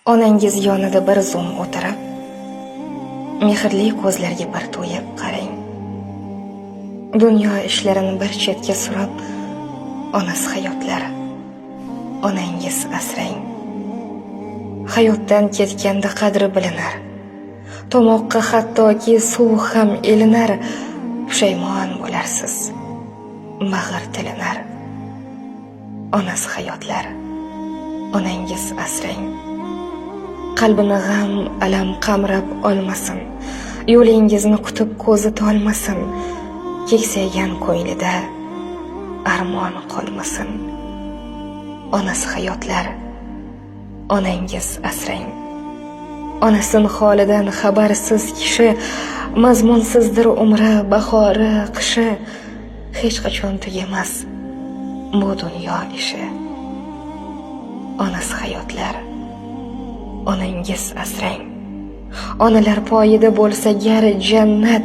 Onangiz yonida bir zum o'tirib, mehrli ko'zlarga bir to'yib qarang. Dunyo ishlarini bir chetga surib, onasi hayotlari, onangiz asrang. Hayotdan ketganda qadri bilinar, tomoqqa hattoki suv ham elinar. Pushaymon bo'larsiz, mag'ir tilinar. Onasi hayotlari, onangiz asrang. Qalbini g'am, alam qamrab olmasin, yo'lingizni kutib ko'zi tolmasin. Keksaygan ko'nglida armon qolmasin. Onasi hayotlari, onangiz asrang. Onasining holidan xabarsiz kishi, mazmunsizdir umri, bahori, qishi. Hech qachon tugamas bu dunyo ishi. Onasi hayotlari, onangiz asrang. Onalar poyida bo'lsa gar jannat,